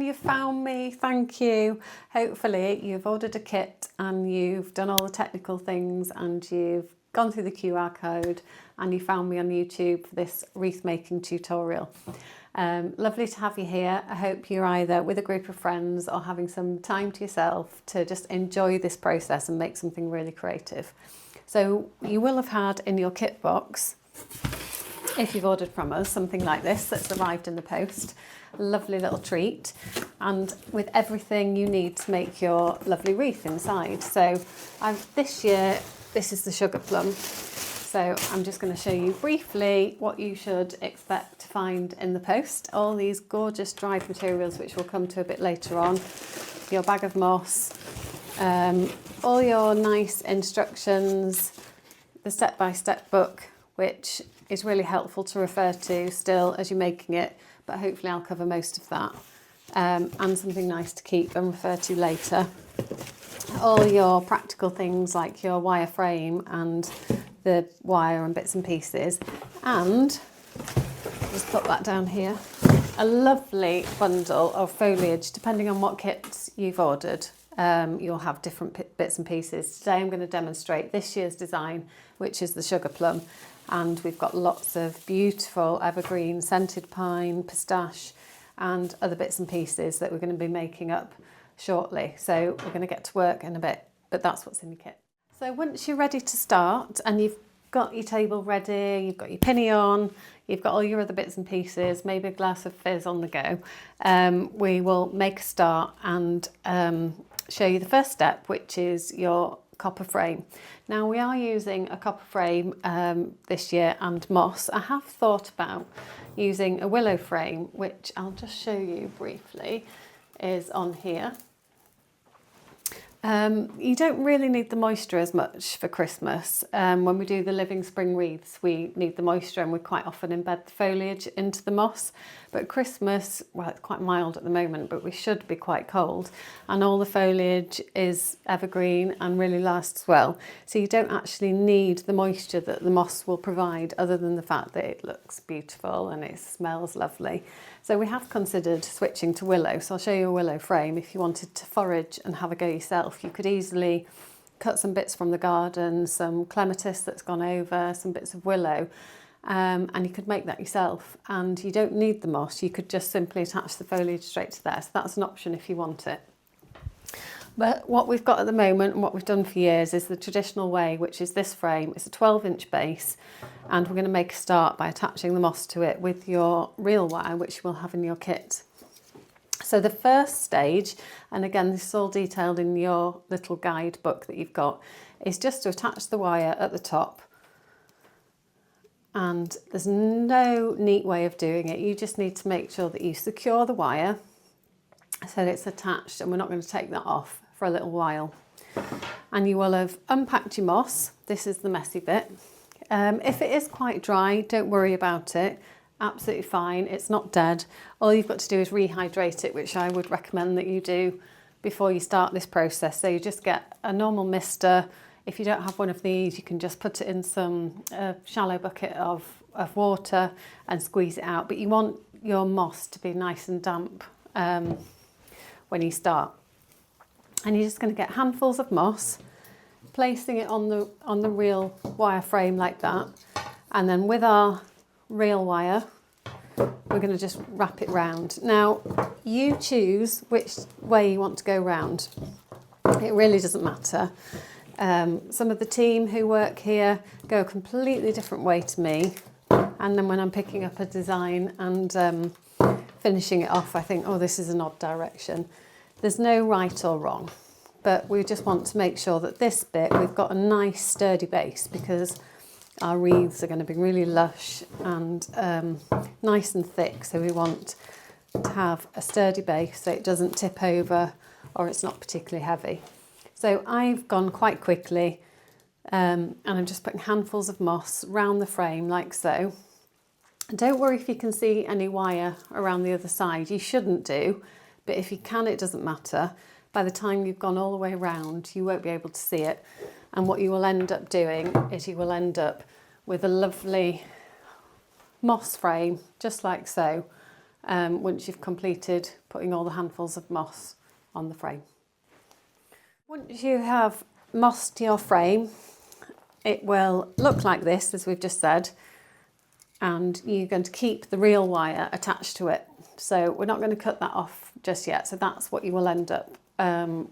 you found me, thank you. Hopefully you've ordered a kit and you've done all the technical things and you've gone through the QR code and you found me on YouTube for this wreath making tutorial. Lovely to have you here. I hope you're either with a group of friends or having some time to yourself to just enjoy this process and make something really creative. So you will have had in your kit box, if you've ordered from us, something like this that's arrived in the post. A lovely little treat, and with everything you need to make your lovely wreath inside. So this year, this is the sugar plum. So I'm just going to show you briefly what you should expect to find in the post. All these gorgeous dried materials, which we'll come to a bit later on. Your bag of moss, all your nice instructions, the step-by-step book, which is really helpful to refer to still as you're making it, but hopefully I'll cover most of that. And something nice to keep and refer to later. All your practical things like your wire frame and the wire and bits and pieces. And just put that down here. A lovely bundle of foliage, depending on what kits you've ordered. You'll have different bits and pieces. Today I'm going to demonstrate this year's design, which is the sugar plum. And we've got lots of beautiful evergreen, scented pine, pistache, and other bits and pieces that we're going to be making up shortly. So we're going to get to work in a bit, but that's what's in your kit. So once you're ready to start and you've got your table ready, you've got your pinny on, you've got all your other bits and pieces, maybe a glass of fizz on the go, we will make a start and show you the first step, which is your copper frame. Now we are using a copper frame this year and moss. I have thought about using a willow frame, which I'll just show you briefly, is on here. You don't really need the moisture as much for Christmas. When we do the living spring wreaths, we need the moisture and we quite often embed the foliage into the moss. But Christmas, well, it's quite mild at the moment, but we should be quite cold. And all the foliage is evergreen and really lasts well. So you don't actually need the moisture that the moss will provide, other than the fact that it looks beautiful and it smells lovely. So we have considered switching to willow. So I'll show you a willow frame. If you wanted to forage and have a go yourself, you could easily cut some bits from the garden, some clematis that's gone over, some bits of willow, and you could make that yourself. And you don't need the moss. You could just simply attach the foliage straight to there. So that's an option if you want it. But what we've got at the moment and what we've done for years is the traditional way, which is this frame. It's a 12-inch base, and we're going to make a start by attaching the moss to it with your reel wire, which you will have in your kit. So the first stage, and again this is all detailed in your little guide book that you've got, is just to attach the wire at the top. And there's no neat way of doing it. You just need to make sure that you secure the wire so that it's attached, and we're not going to take that off for a little while. And you will have unpacked your moss. This is the messy bit. If it is quite dry, don't worry about it. Absolutely fine, it's not dead. All you've got to do is rehydrate it, which I would recommend that you do before you start this process. So you just get a normal mister. If you don't have one of these, you can just put it in some shallow bucket of water and squeeze it out. But you want your moss to be nice and damp when you start. And you're just going to get handfuls of moss, placing it on the reel wire frame like that. And then with our reel wire, we're going to just wrap it round. Now, you choose which way you want to go round. It really doesn't matter. Some of the team who work here go a completely different way to me. And then when I'm picking up a design and finishing it off, I think, oh, this is an odd direction. There's no right or wrong, but we just want to make sure that this bit, we've got a nice sturdy base, because our wreaths are going to be really lush and nice and thick. So we want to have a sturdy base so it doesn't tip over or it's not particularly heavy. So I've gone quite quickly and I'm just putting handfuls of moss round the frame like so. Don't worry if you can see any wire around the other side. You shouldn't do, but if you can, it doesn't matter. By the time you've gone all the way around, you won't be able to see it. And what you will end up doing is you will end up with a lovely moss frame, just like so, once you've completed putting all the handfuls of moss on the frame. Once you have mossed your frame, it will look like this, as we've just said, and you're going to keep the real wire attached to it. So we're not going to cut that off just yet. So that's what you will end up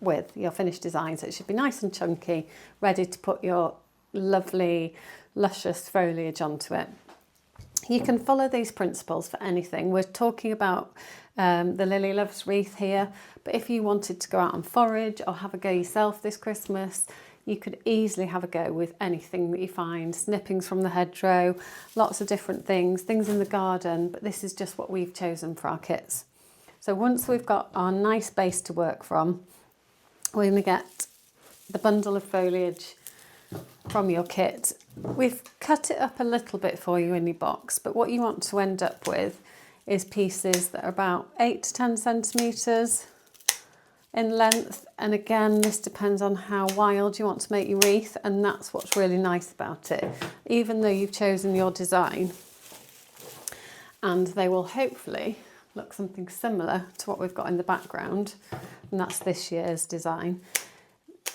with, your finished design. So it should be nice and chunky, ready to put your lovely, luscious foliage onto it. You can follow these principles for anything. We're talking about the Lily Loves Wreath here, but if you wanted to go out and forage or have a go yourself this Christmas, you could easily have a go with anything that you find, snippings from the hedgerow, lots of different things in the garden, but this is just what we've chosen for our kits. So once we've got our nice base to work from, we're going to get the bundle of foliage from your kit. We've cut it up a little bit for you in your box, but what you want to end up with is pieces that are about 8 to 10 centimetres in length, and again this depends on how wild you want to make your wreath, and that's what's really nice about it. Even though you've chosen your design, and they will hopefully look something similar to what we've got in the background, and that's this year's design,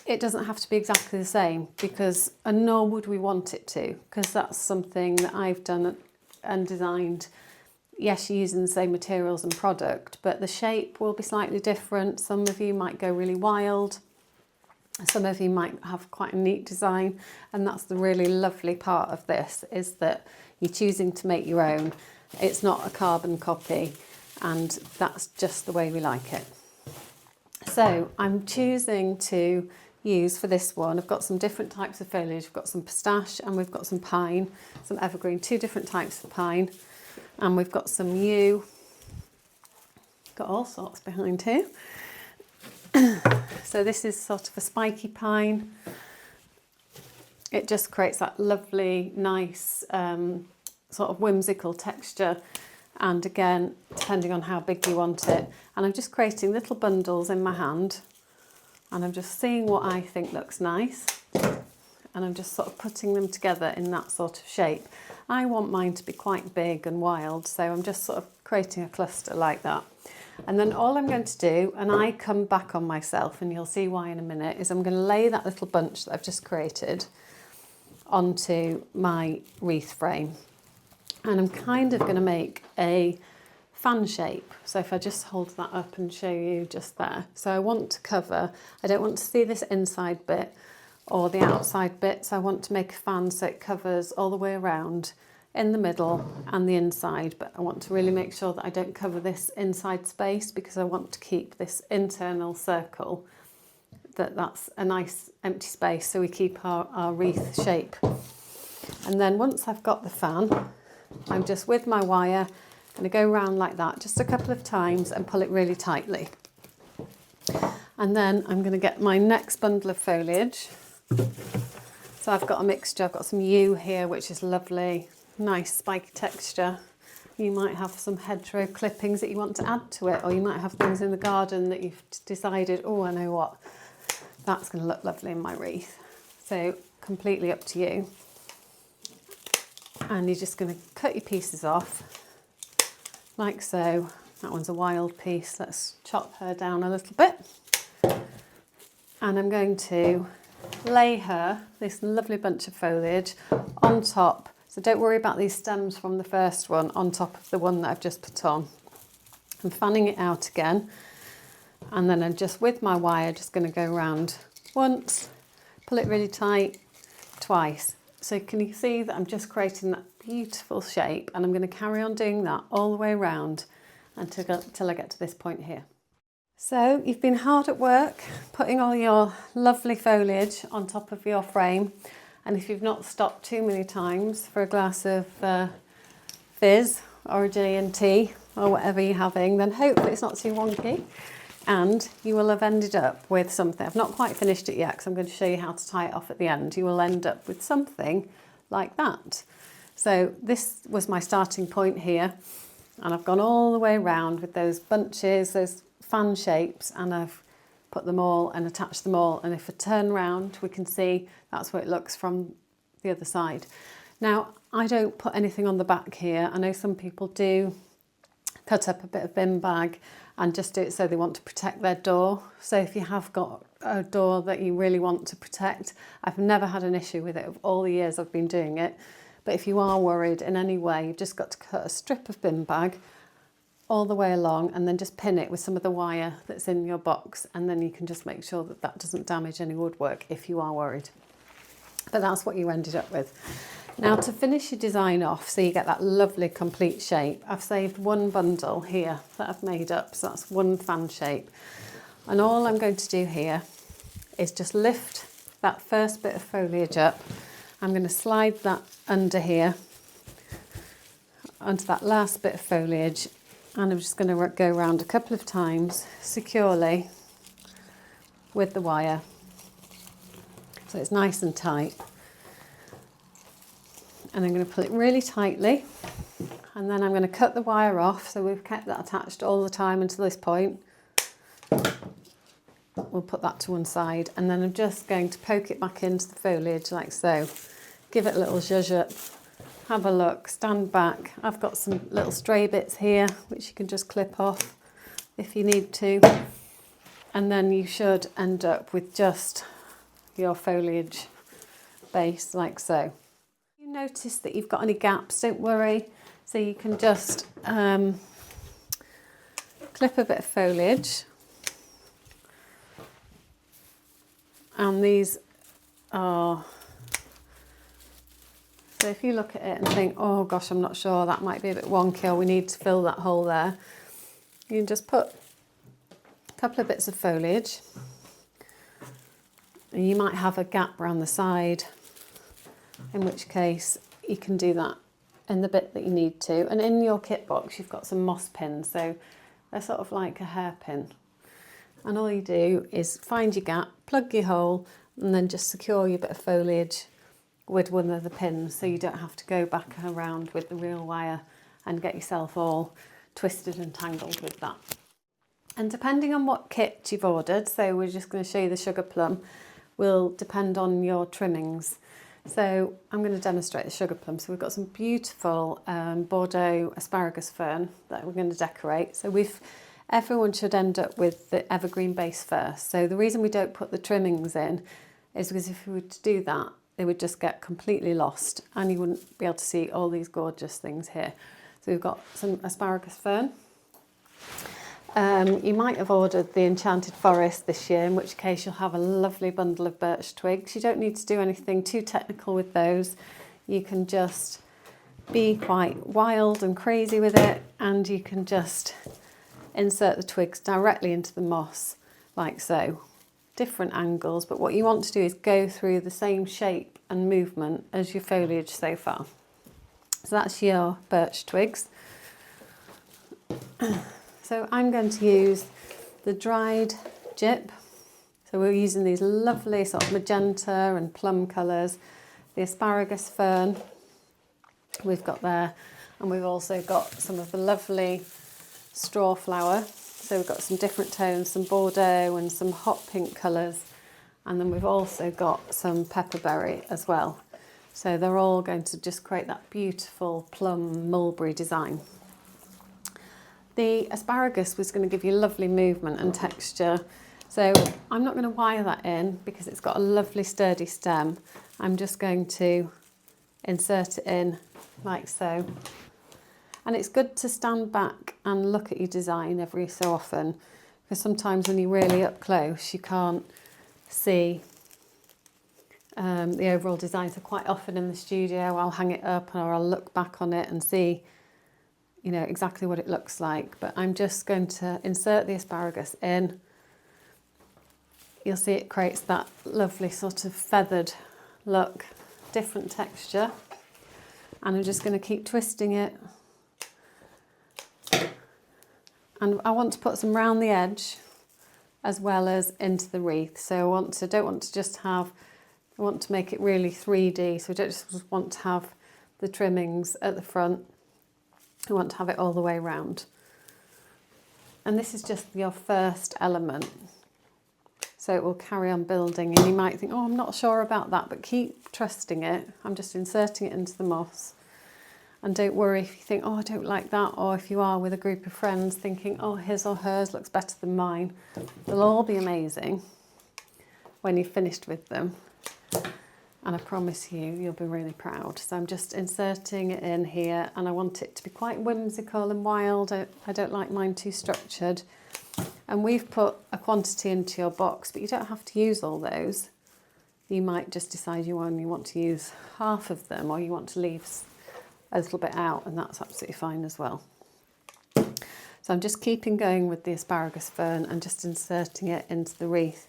it doesn't have to be exactly the same, because, and nor would we want it to, because that's something that I've done and designed. Yes, you're using the same materials and product, but the shape will be slightly different. Some of you might go really wild. Some of you might have quite a neat design. And that's the really lovely part of this, is that you're choosing to make your own. It's not a carbon copy, and that's just the way we like it. So I'm choosing to use for this one, I've got some different types of foliage. We've got some pistache and we've got some pine, some evergreen, 2 different types of pine. And we've got some yew, got all sorts behind here. So this is sort of a spiky pine. It just creates that lovely, nice, sort of whimsical texture. And again, depending on how big you want it. And I'm just creating little bundles in my hand. And I'm just seeing what I think looks nice. And I'm just sort of putting them together in that sort of shape. I want mine to be quite big and wild, so I'm just sort of creating a cluster like that. And then all I'm going to do, and I come back on myself, and you'll see why in a minute, is I'm going to lay that little bunch that I've just created onto my wreath frame. And I'm kind of going to make a fan shape. So if I just hold that up and show you just there. So I want to cover, I don't want to see this inside bit or the outside bits. I want to make a fan so it covers all the way around in the middle and the inside, but I want to really make sure that I don't cover this inside space, because I want to keep this internal circle, that's a nice empty space, so we keep our wreath shape. And then once I've got the fan, I'm just with my wire going to go around like that just a couple of times and pull it really tightly. And then I'm going to get my next bundle of foliage. So I've got a mixture, I've got some yew here, which is lovely, nice spiky texture. You might have some hedgerow clippings that you want to add to it, or you might have things in the garden that you've decided, oh, I know what, that's going to look lovely in my wreath. So completely up to you. And you're just going to cut your pieces off, like so. That one's a wild piece, let's chop her down a little bit. And I'm going to lay her, this lovely bunch of foliage, on top. So don't worry about these stems from the first one on top of the one that I've just put on. I'm fanning it out again, and then I'm just with my wire just going to go around once, pull it really tight, twice. So can you see that I'm just creating that beautiful shape, and I'm going to carry on doing that all the way around until I get to this point here. So you've been hard at work putting all your lovely foliage on top of your frame, and if you've not stopped too many times for a glass of fizz or a J&T or whatever you're having, then hopefully it's not too wonky and you will have ended up with something. I've not quite finished it yet because I'm going to show you how to tie it off at the end. You will end up with something like that. So this was my starting point here, and I've gone all the way around with those bunches, those fan shapes, and I've put them all and attached them all, and if I turn round we can see that's what it looks from the other side. Now I don't put anything on the back here. I know some people do, cut up a bit of bin bag and just do it so they want to protect their door. So if you have got a door that you really want to protect, I've never had an issue with it of all the years I've been doing it. But if you are worried in any way, you've just got to cut a strip of bin bag all the way along and then just pin it with some of the wire that's in your box, and then you can just make sure that that doesn't damage any woodwork if you are worried. But that's what you ended up with. Now to finish your design off, so you get that lovely complete shape, I've saved one bundle here that I've made up, so that's one fan shape. And all I'm going to do here is just lift that first bit of foliage up. I'm going to slide that under here onto that last bit of foliage, and I'm just going to go around a couple of times securely with the wire so it's nice and tight. And I'm going to pull it really tightly, and then I'm going to cut the wire off, so we've kept that attached all the time until this point. We'll put that to one side, and then I'm just going to poke it back into the foliage like so. Give it a little zhuzh up, have a look, stand back. I've got some little stray bits here which you can just clip off if you need to, and then you should end up with just your foliage base like so. If you notice that you've got any gaps, don't worry, so you can just clip a bit of foliage, and these are, so if you look at it and think, oh gosh, I'm not sure, that might be a bit wonky, or we need to fill that hole there, you can just put a couple of bits of foliage, and you might have a gap around the side, in which case you can do that in the bit that you need to. And in your kit box you've got some moss pins, so they're sort of like a hairpin, and all you do is find your gap, plug your hole, and then just secure your bit of foliage with one of the pins, so you don't have to go back around with the real wire and get yourself all twisted and tangled with that. And depending on what kit you've ordered, so we're just going to show you the sugar plum, will depend on your trimmings. So I'm going to demonstrate the sugar plum. So we've got some beautiful Bordeaux asparagus fern that we're going to decorate. So everyone should end up with the evergreen base first. So the reason we don't put the trimmings in is because if we were to do that, they would just get completely lost and you wouldn't be able to see all these gorgeous things here. So we've got some asparagus fern. You might have ordered the Enchanted Forest this year, in which case you'll have a lovely bundle of birch twigs. You don't need to do anything too technical with those. You can just be quite wild and crazy with it, and you can just insert the twigs directly into the moss like so. Different angles, but what you want to do is go through the same shape and movement as your foliage so far. So that's your birch twigs. So I'm going to use the dried gyp. So we're using these lovely sort of magenta and plum colours. The asparagus fern we've got there, and we've also got some of the lovely straw flower. So we've got some different tones, some Bordeaux and some hot pink colours, and then we've also got some pepperberry as well. So they're all going to just create that beautiful plum mulberry design. The asparagus was going to give you lovely movement and texture, so I'm not going to wire that in because it's got a lovely sturdy stem. I'm just going to insert it in like so. And it's good to stand back and look at your design every so often, because sometimes when you're really up close you can't see the overall design. So quite often in the studio I'll hang it up or I'll look back on it and see, you know, exactly what it looks like. But I'm just going to insert the asparagus in. You'll see it creates that lovely sort of feathered look, different texture, and I'm just going to keep twisting it. And I want to put some round the edge as well as into the wreath. So I don't want to just have, I want to make it really 3D. So I don't just want to have the trimmings at the front. I want to have it all the way around. And this is just your first element. So it will carry on building, and you might think, oh, I'm not sure about that, but keep trusting it. I'm just inserting it into the moss. And don't worry if you think, oh, I don't like that, or if you are with a group of friends thinking, oh, his or hers looks better than mine. They'll all be amazing when you've finished with them. And I promise you, you'll be really proud. So I'm just inserting it in here, and I want it to be quite whimsical and wild. I don't like mine too structured. And we've put a quantity into your box, but you don't have to use all those. You might just decide you only want to use half of them, or you want to leave a little bit out, and that's absolutely fine as well. So I'm just keeping going with the asparagus fern and just inserting it into the wreath.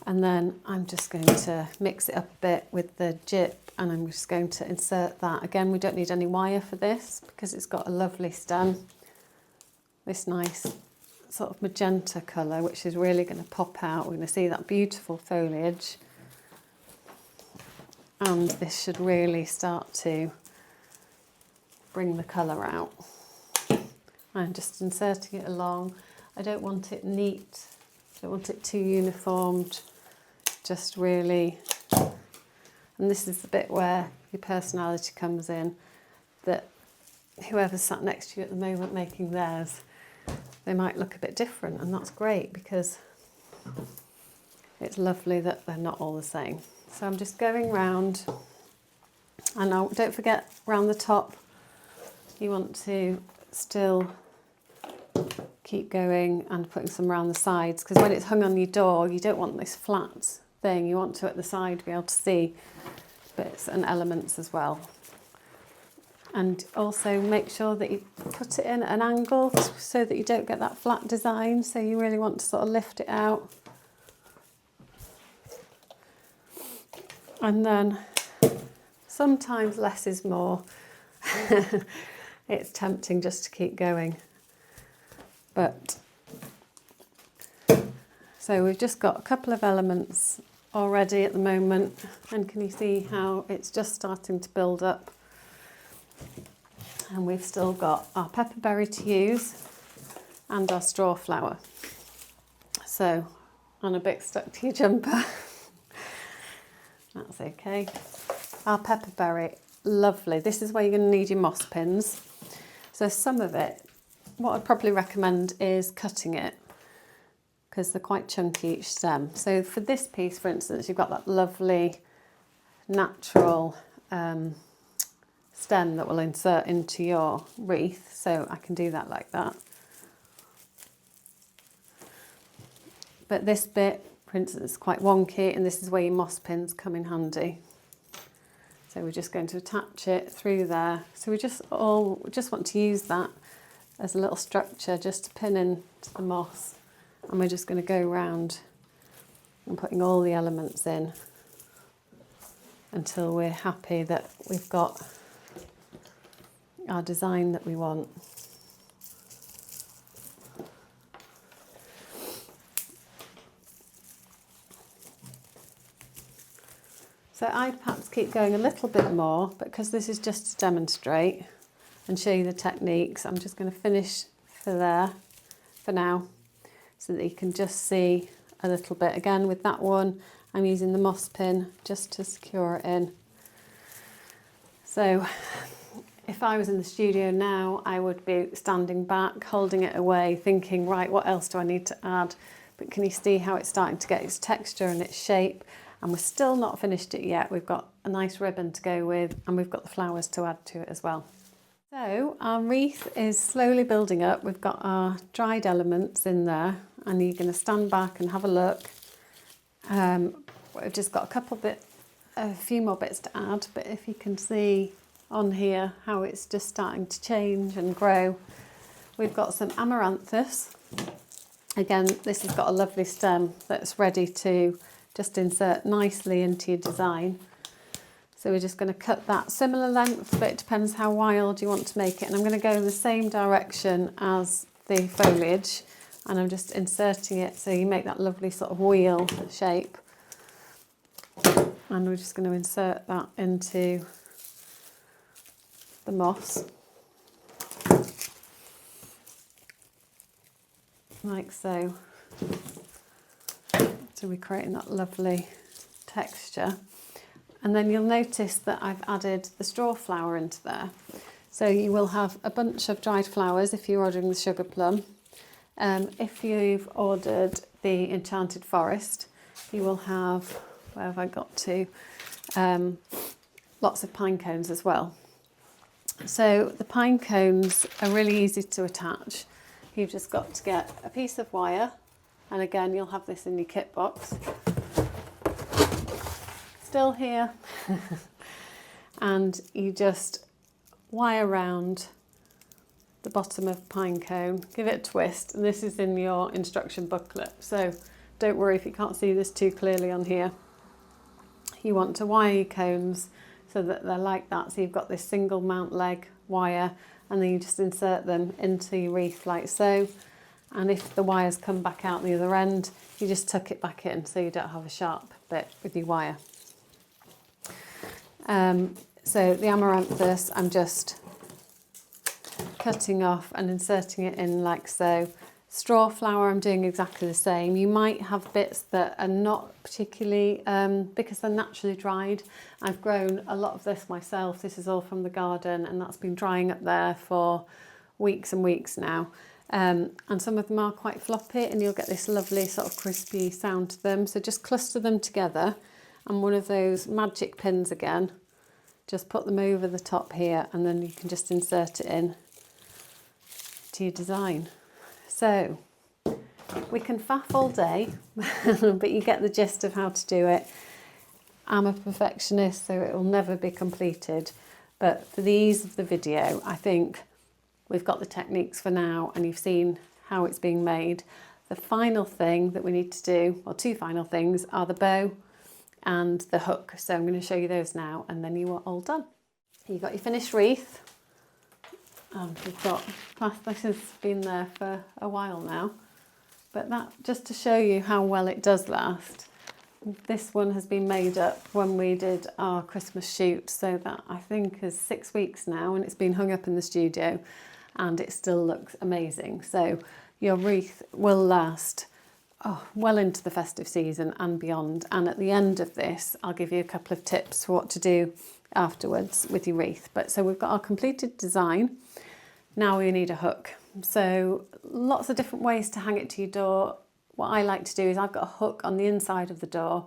And then I'm just going to mix it up a bit with the jip, and I'm just going to insert that. Again, we don't need any wire for this because it's got a lovely stem. This nice sort of magenta colour, which is really going to pop out. We're going to see that beautiful foliage. And this should really start to bring the colour out. I'm just inserting it along. I don't want it neat. I don't want it too uniformed. Just really, and this is the bit where your personality comes in, that whoever's sat next to you at the moment making theirs, they might look a bit different, and that's great because it's lovely that they're not all the same. So I'm just going round, and now don't forget round the top, you want to still keep going and putting some around the sides, because when it's hung on your door, you don't want this flat thing. You want to at the side be able to see bits and elements as well. And also make sure that you put it in at an angle so that you don't get that flat design. So you really want to sort of lift it out. And then sometimes less is more. It's tempting just to keep going. But so we've just got a couple of elements already at the moment, and can you see how it's just starting to build up? And we've still got our pepperberry to use and our straw flower. So I'm a bit stuck to your jumper. That's okay. Our pepperberry, lovely. This is where you're going to need your moss pins. So some of it, what I'd probably recommend is cutting it, because they're quite chunky each stem. So for this piece, for instance, you've got that lovely natural stem that will insert into your wreath. So I can do that like that. But this bit, for instance, is quite wonky, and this is where your moss pins come in handy. So we're just going to attach it through there. So we just want to use that as a little structure just to pin into the moss. And we're just going to go round and putting all the elements in until we're happy that we've got our design that we want. So I'd perhaps keep going a little bit more, but because this is just to demonstrate and show you the techniques, I'm just going to finish for now, so that you can just see a little bit. Again, with that one, I'm using the moss pin just to secure it in. So if I was in the studio now, I would be standing back, holding it away, thinking, right, what else do I need to add? But can you see how it's starting to get its texture and its shape? And we're still not finished it yet. We've got a nice ribbon to go with, and we've got the flowers to add to it as well. So our wreath is slowly building up. We've got our dried elements in there, and you're going to stand back and have a look. We've just got a few more bits to add, but if you can see on here how it's just starting to change and grow. We've got some amaranthus. Again, this has got a lovely stem that's ready to just insert nicely into your design. So we're just going to cut that similar length, but it depends how wild you want to make it. And I'm going to go in the same direction as the foliage, and I'm just inserting it so you make that lovely sort of wheel shape. And we're just going to insert that into the moss, like so. So we're creating that lovely texture. And then you'll notice that I've added the straw flower into there. So you will have a bunch of dried flowers if you're ordering the sugar plum. If you've ordered the enchanted forest, you will have, where have I got to, lots of pine cones as well. So the pine cones are really easy to attach. You've just got to get a piece of wire, and again you'll have this in your kit box. Still here. And you just wire round the bottom of pine cone, give it a twist, and this is in your instruction booklet, so don't worry if you can't see this too clearly on here. You want to wire your cones so that they're like that, so you've got this single mount leg wire, and then you just insert them into your wreath like so, and if the wires come back out the other end, you just tuck it back in so you don't have a sharp bit with your wire. So the amaranthus, I'm just cutting off and inserting it in like so. Straw flower, I'm doing exactly the same. You might have bits that are not particularly, because they're naturally dried. I've grown a lot of this myself. This is all from the garden, and that's been drying up there for weeks and weeks now. And some of them are quite floppy, and you'll get this lovely sort of crispy sound to them. So just cluster them together, and one of those magic pins again, just put them over the top here, and then you can just insert it in to your design. So we can faff all day, but you get the gist of how to do it. I'm a perfectionist, so it will never be completed. But for the ease of the video, I think we've got the techniques for now, and you've seen how it's being made. The final thing that we need to do, or two final things, are the bow and the hook. So I'm going to show you those now, and then you are all done. You've got your finished wreath. We've got, this has been there for a while now, but that, just to show you how well it does last, this one has been made up when we did our Christmas shoot, so that I think is 6 weeks now, and it's been hung up in the studio, and it still looks amazing. So your wreath will last well into the festive season and beyond. And at the end of this, I'll give you a couple of tips for what to do afterwards with your wreath. But so we've got our completed design. Now we need a hook. So lots of different ways to hang it to your door. What I like to do is I've got a hook on the inside of the door,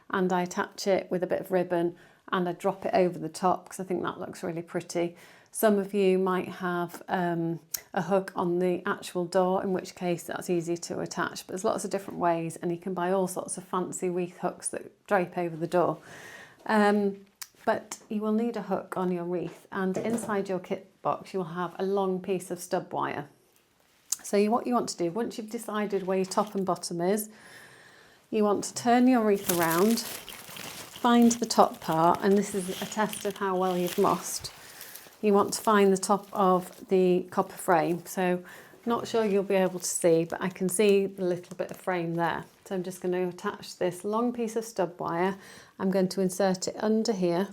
and I attach it with a bit of ribbon, and I drop it over the top because I think that looks really pretty. Some of you might have a hook on the actual door, in which case that's easy to attach, but there's lots of different ways, and you can buy all sorts of fancy wreath hooks that drape over the door. But you will need a hook on your wreath, and inside your kit box you will have a long piece of stub wire. So what you want to do, once you've decided where your top and bottom is, you want to turn your wreath around, find the top part, and this is a test of how well you've mossed. You want to find the top of the copper frame. So not sure you'll be able to see, but I can see the little bit of frame there. So I'm just going to attach this long piece of stub wire. I'm going to insert it under here,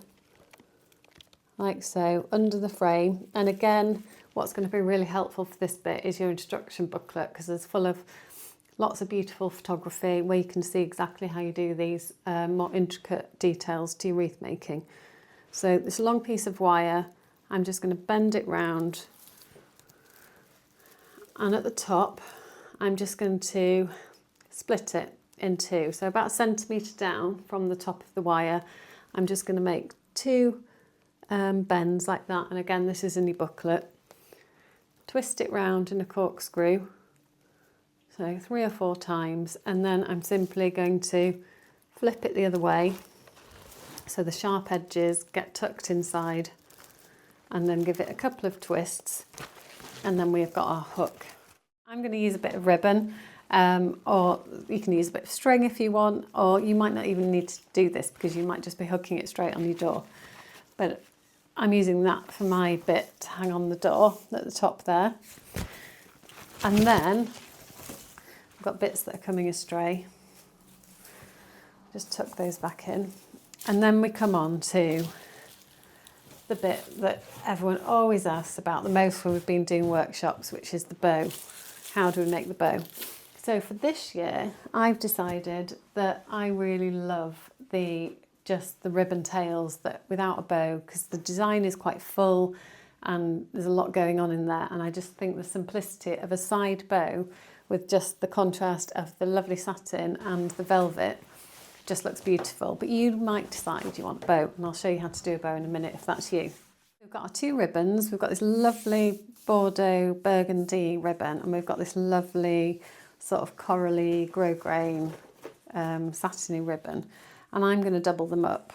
like so, under the frame. And again, what's going to be really helpful for this bit is your instruction booklet, because it's full of lots of beautiful photography where you can see exactly how you do these more intricate details to your wreath making. So this long piece of wire, I'm just going to bend it round, and at the top I'm just going to split it in two. So about a centimetre down from the top of the wire, I'm just going to make two bends like that, and again this is in your booklet. Twist it round in a corkscrew, so 3 or 4 times, and then I'm simply going to flip it the other way so the sharp edges get tucked inside, and then give it a couple of twists, and then we've got our hook. I'm going to use a bit of ribbon, or you can use a bit of string if you want, or you might not even need to do this because you might just be hooking it straight on your door. But I'm using that for my bit to hang on the door at the top there. And then I've got bits that are coming astray. Just tuck those back in. And then we come on to the bit that everyone always asks about the most when we've been doing workshops, which is the bow. How do we make the bow? So for this year, I've decided that I really love just the ribbon tails that without a bow, because the design is quite full and there's a lot going on in there, and I just think the simplicity of a side bow with just the contrast of the lovely satin and the velvet just looks beautiful. But you might decide you want a bow, and I'll show you how to do a bow in a minute if that's you. We've got our 2 ribbons. We've got this lovely Bordeaux burgundy ribbon, and we've got this lovely sort of corally grosgrain satiny ribbon, and I'm going to double them up,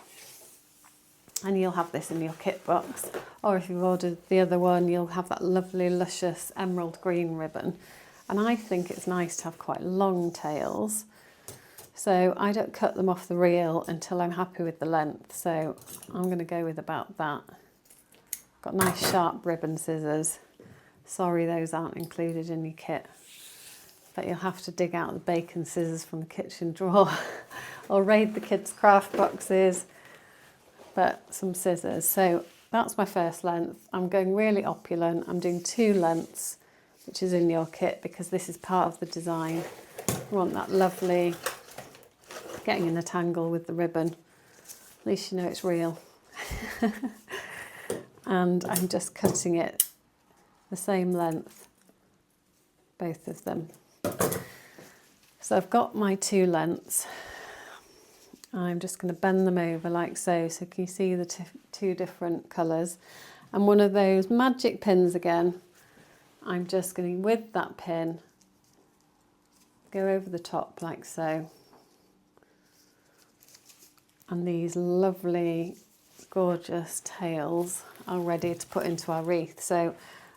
and you'll have this in your kit box, or if you've ordered the other one you'll have that lovely luscious emerald green ribbon. And I think it's nice to have quite long tails, so I don't cut them off the reel until I'm happy with the length, so I'm going to go with about that. Got nice sharp ribbon scissors. Sorry those aren't included in your kit, but you'll have to dig out the bacon scissors from the kitchen drawer or raid the kids' craft boxes, but some scissors. So that's my first length. I'm going really opulent. I'm doing 2 lengths, which is in your kit because this is part of the design. You want that lovely getting in a tangle with the ribbon. At least you know it's real. And I'm just cutting it the same length, both of them. So I've got my 2 lengths. I'm just going to bend them over like so. So can you see the 2 different colours? And one of those magic pins again, I'm just going to, with that pin, go over the top like so. And these lovely, gorgeous tails are ready to put into our wreath. So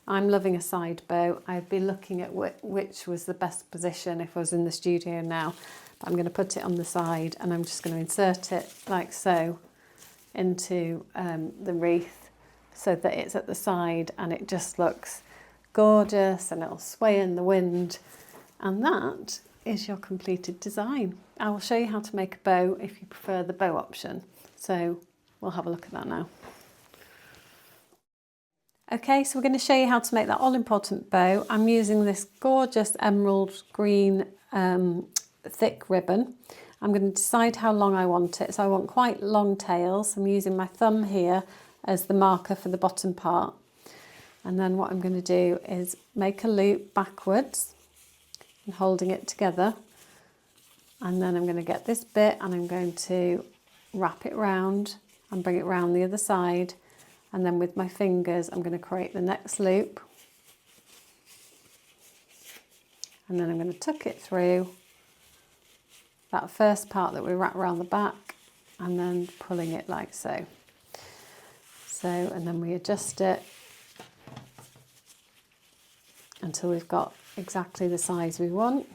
I'm loving a side bow. I'd be looking at which was the best position if I was in the studio now. But I'm going to put it on the side, and I'm just going to insert it like so into the wreath so that it's at the side and it just looks gorgeous and it'll sway in the wind. And that is your completed design. I will show you how to make a bow if you prefer the bow option. So we'll have a look at that now. Okay, so we're going to show you how to make that all-important bow. I'm using this gorgeous emerald green thick ribbon. I'm going to decide how long I want it. So I want quite long tails. I'm using my thumb here as the marker for the bottom part. And then what I'm going to do is make a loop backwards and holding it together. And then I'm going to get this bit and I'm going to wrap it round and bring it round the other side. And then with my fingers, I'm going to create the next loop. And then I'm going to tuck it through that first part that we wrap around the back and then pulling it like so. And then we adjust it until we've got exactly the size we want.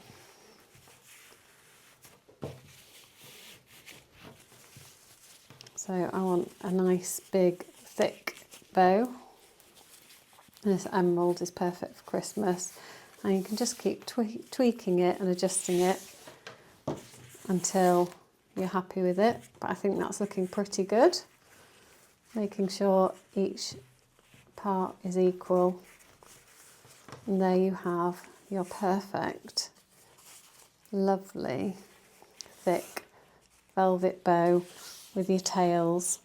So I want a nice big thick bow. This emerald is perfect for Christmas, and you can just keep tweaking it and adjusting it until you're happy with it. But I think that's looking pretty good. Making sure each part is equal. And there you have your perfect, lovely, thick velvet bow with your tails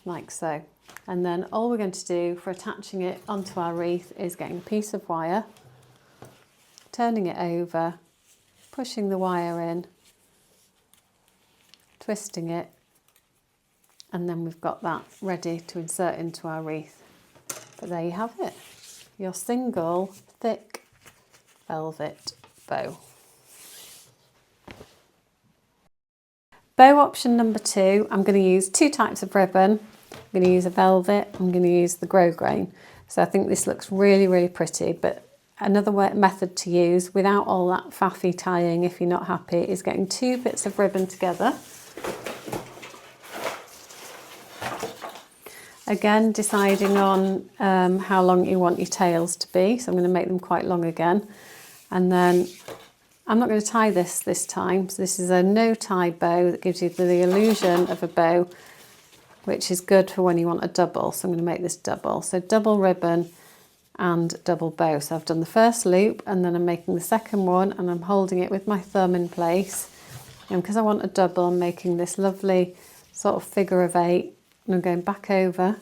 like so. And then all we're going to do for attaching it onto our wreath is getting a piece of wire, turning it over, pushing the wire in, twisting it, and then we've got that ready to insert into our wreath. But there you have it, your single thick velvet bow. Bow option number 2, I'm going to use 2 types of ribbon. I'm going to use a velvet, I'm going to use the grosgrain. So I think this looks really, really pretty, but another method to use without all that faffy tying if you're not happy is getting 2 bits of ribbon together. Again, deciding on how long you want your tails to be. So I'm going to make them quite long again. And then I'm not going to tie this time. So this is a no tie bow that gives you the illusion of a bow, which is good for when you want a double. So I'm going to make this double. So double ribbon and double bow. So I've done the first loop and then I'm making the second one and I'm holding it with my thumb in place. And because I want a double, I'm making this lovely sort of figure of 8. And I'm going back over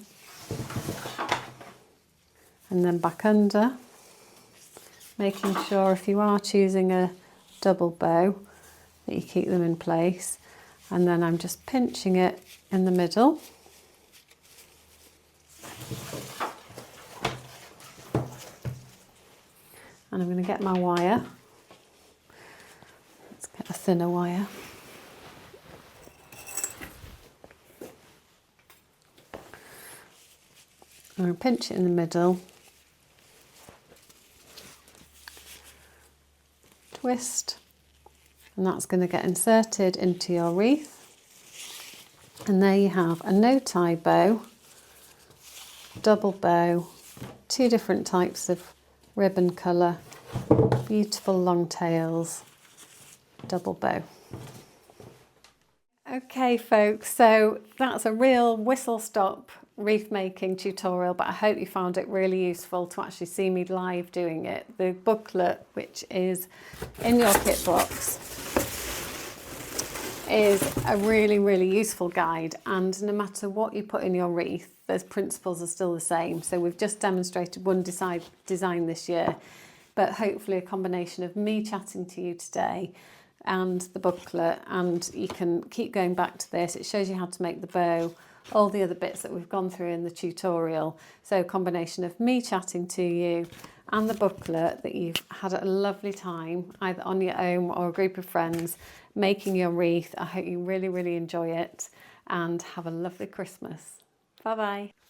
and then back under, making sure if you are choosing a double bow that you keep them in place. And then I'm just pinching it in the middle. And I'm going to get my wire. Let's get a thinner wire. I'm going to pinch it in the middle. Twist. And that's going to get inserted into your wreath. And there you have a no-tie bow, double bow, 2 different types of ribbon colour, beautiful long tails, double bow. Okay folks, so that's a real whistle-stop wreath making tutorial, but I hope you found it really useful to actually see me live doing it. The booklet, which is in your kit box, is a really useful guide, and no matter what you put in your wreath, those principles are still the same. So we've just demonstrated one design this year, but hopefully a combination of me chatting to you today and the booklet, and you can keep going back to this. It shows you how to make the bow, all the other bits that we've gone through in the tutorial. So a combination of me chatting to you and the booklet, that you've had a lovely time either on your own or a group of friends making your wreath. I hope you really enjoy it and have a lovely Christmas. Bye bye.